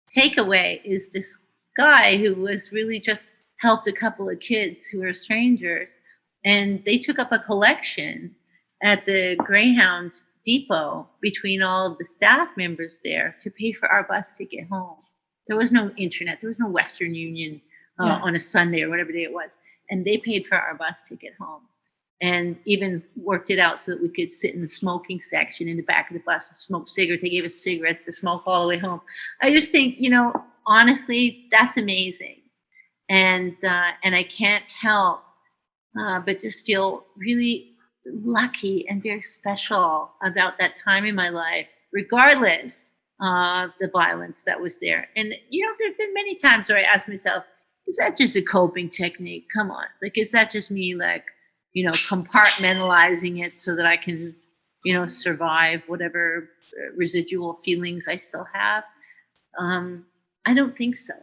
S4: take away is this guy who was really just helped a couple of kids who were strangers, and they took up a collection at the Greyhound depot between all of the staff members there to pay for our bus ticket home. There was no internet. There was no Western Union on a Sunday or whatever day it was. And they paid for our bus ticket home and even worked it out so that we could sit in the smoking section in the back of the bus and smoke cigarettes. They gave us cigarettes to smoke all the way home. I just think, honestly, that's amazing. And I can't help but just feel really lucky and very special about that time in my life, regardless of the violence that was there. And, there've been many times where I ask myself, is that just a coping technique? Come on. Like, is that just me, compartmentalizing it so that I can, survive whatever residual feelings I still have? I don't think so.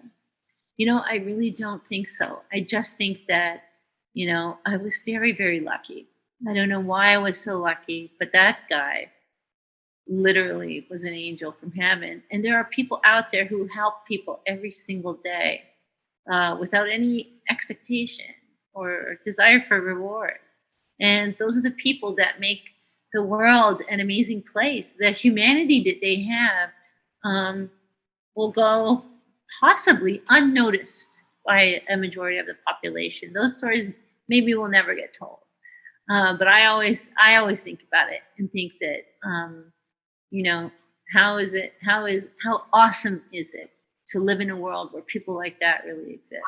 S4: I really don't think so. I just think that, I was very, very lucky. I don't know why I was so lucky, but that guy literally was an angel from heaven. And there are people out there who help people every single day without any expectation or desire for reward. And those are the people that make the world an amazing place. The humanity that they have will go possibly unnoticed by a majority of the population. Those stories maybe will never get told. But I always think about it and think that, how awesome is it to live in a world where people like that really exist?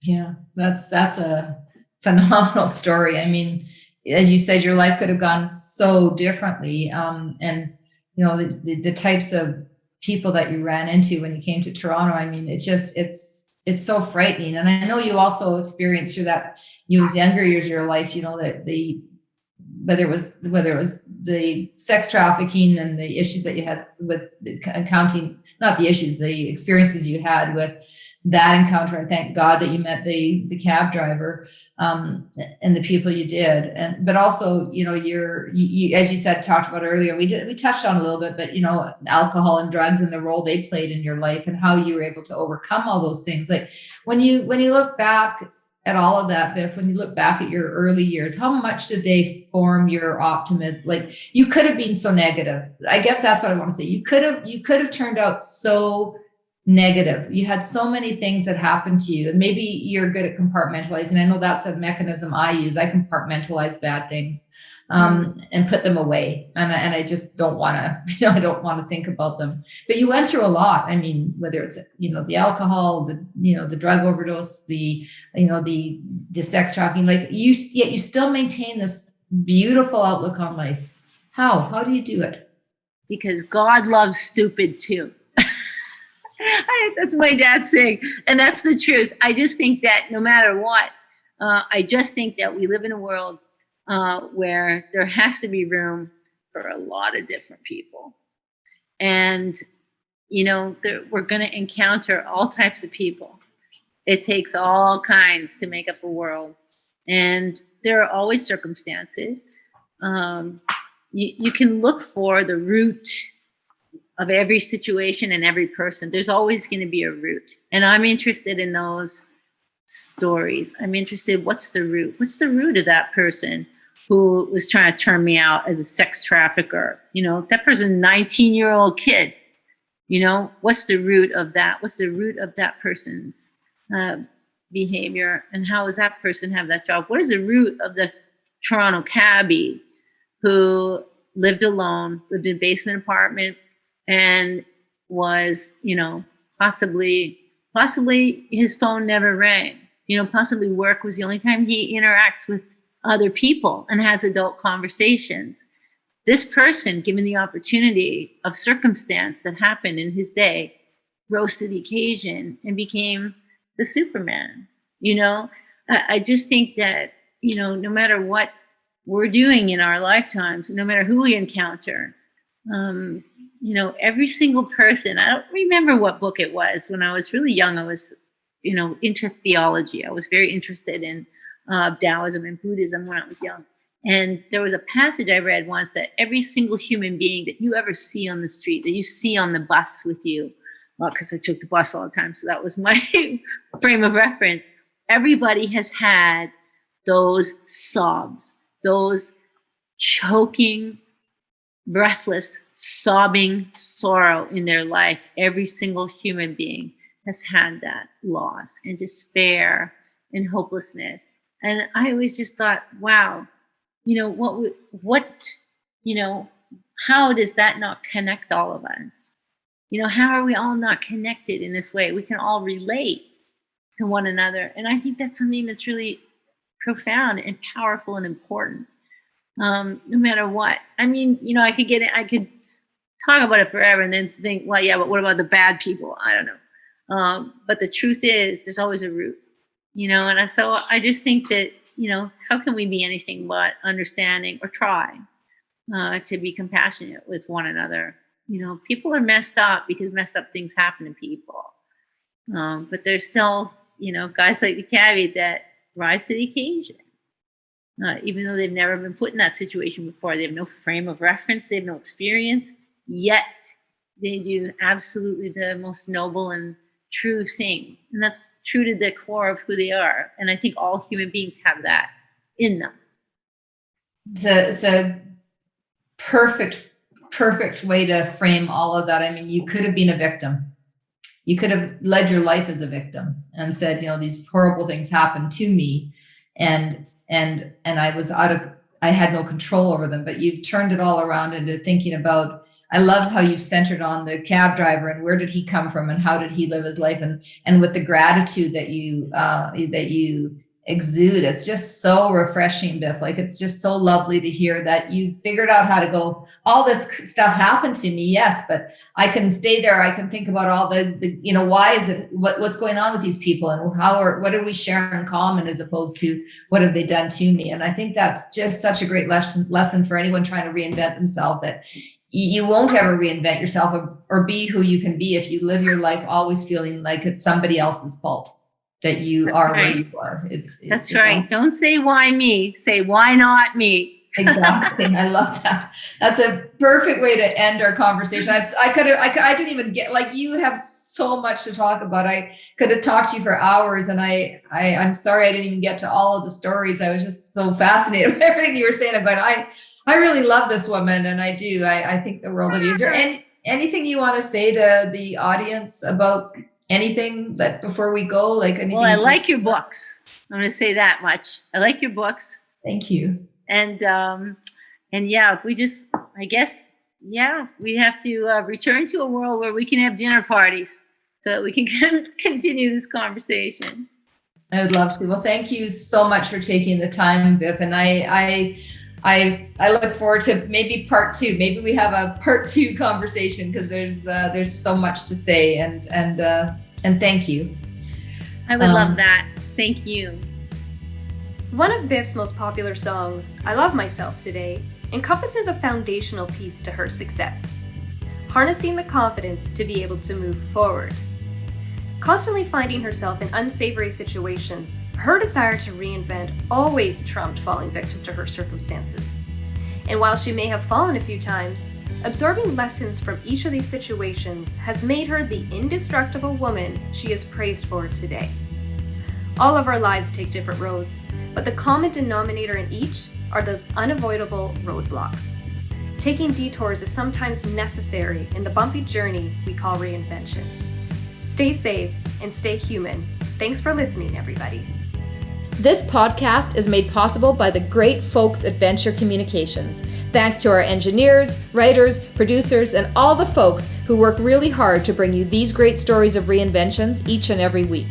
S1: Yeah, that's a phenomenal story. I mean, as you said, your life could have gone so differently. And, the types of people that you ran into when you came to Toronto, I mean, it's so frightening. And I know you also experienced through that, those younger years of your life, that whether it was the sex trafficking and the issues that you had with the experiences you had with that encounter. And thank God that you met the cab driver and the people you did. But also, you as you said, talked about earlier, we touched on a little bit, but alcohol and drugs and the role they played in your life and how you were able to overcome all those things. Like when you look back at all of that, Bif, when you look back at your early years, how much did they form your optimism? Like you could have been so negative. I guess that's what I want to say. You could have turned out so negative. You had so many things that happened to you, and maybe you're good at compartmentalizing. I know that's a mechanism I use. I compartmentalize bad things. and put them away. And I just don't want to, I don't want to think about them. But you went through a lot. I mean, whether it's, the alcohol, the drug overdose, the sex trafficking, yet you still maintain this beautiful outlook on life. How do you do it?
S4: Because God loves stupid too. That's my dad saying. And that's the truth. I just think that no matter what, I just think that we live in a world where there has to be room for a lot of different people. And, we're going to encounter all types of people. It takes all kinds to make up a world. And there are always circumstances. You can look for the root of every situation and every person. There's always going to be a root. And I'm interested in those stories. I'm interested, what's the root? What's the root of that person who was trying to turn me out as a sex trafficker? That person, 19-year-old kid, what's the root of that? What's the root of that person's behavior? And how does that person have that job? What is the root of the Toronto cabbie who lived alone, lived in a basement apartment, and was, possibly his phone never rang. Possibly work was the only time he interacts with other people and has adult conversations. This person, given the opportunity of circumstance that happened in his day, rose to the occasion and became the Superman. I just think that, no matter what we're doing in our lifetimes, no matter who we encounter, every single person, I don't remember what book it was. When I was really young, I was, into theology. I was very interested in Taoism and Buddhism when I was young. And there was a passage I read once that every single human being that you ever see on the street, that you see on the bus with you, well, because I took the bus all the time, so that was my frame of reference. Everybody has had those sobs, those choking, breathless, sobbing sorrow in their life. Every single human being has had that loss and despair and hopelessness. And I always just thought, wow, how does that not connect all of us? How are we all not connected in this way? We can all relate to one another. And I think that's something that's really profound and powerful and important. No matter what. I mean, I could talk about it forever and then think, well, yeah, but what about the bad people? I don't know. But the truth is, there's always a root, and so I just think that, how can we be anything but understanding or try to be compassionate with one another? People are messed up because messed up things happen to people. But there's still, guys like the cabbie that rise to the occasion. Even though they've never been put in that situation before, they have no frame of reference, they have no experience, yet they do absolutely the most noble and true thing. And that's true to the core of who they are. And I think all human beings have that in them.
S1: It's a perfect way to frame all of that. I mean, you could have been a victim. You could have led your life as a victim and said, these horrible things happened to me. And I had no control over them, but you've turned it all around into thinking about, I love how you centered on the cab driver and where did he come from and how did he live his life, and with the gratitude that you exude. It's just so refreshing, Bif. It's just so lovely to hear that you figured out how to go, all this stuff happened to me. Yes, but I can stay there. I can think about all the why is it, what's going on with these people and what do we share in common as opposed to what have they done to me? And I think that's just such a great lesson for anyone trying to reinvent themselves, that you won't ever reinvent yourself or be who you can be if you live your life always feeling like it's somebody else's fault that you are where you are.
S4: That's right. Don't say why me, say why not me.
S1: Exactly. I love that. That's a perfect way to end our conversation. I didn't even get, you have so much to talk about. I could have talked to you for hours, and I'm sorry I didn't even get to all of the stories. I was just so fascinated with everything you were saying about it. I really love this woman, and I do. I think the world of you. Is there anything you want to say to the audience about anything that before we go? Anything?
S4: Well, I like your books. I'm going to say that much. I like your books.
S1: Thank you.
S4: And yeah, I guess, we have to return to a world where we can have dinner parties so that we can continue this conversation.
S1: I would love to. Well, thank you so much for taking the time, Bif. And I look forward to maybe part 2. Maybe we have a part 2 conversation, because there's so much to say, and thank you.
S4: I would love that. Thank you.
S3: One of Bif's most popular songs, I Love Myself Today, encompasses a foundational piece to her success: harnessing the confidence to be able to move forward. Constantly finding herself in unsavory situations, her desire to reinvent always trumped falling victim to her circumstances. And while she may have fallen a few times, absorbing lessons from each of these situations has made her the indestructible woman she is praised for today. All of our lives take different roads, but the common denominator in each are those unavoidable roadblocks. Taking detours is sometimes necessary in the bumpy journey we call reinvention. Stay safe and stay human. Thanks for listening, everybody.
S2: This podcast is made possible by the great folks at Venture Communications. Thanks to our engineers, writers, producers, and all the folks who work really hard to bring you these great stories of reinventions each and every week.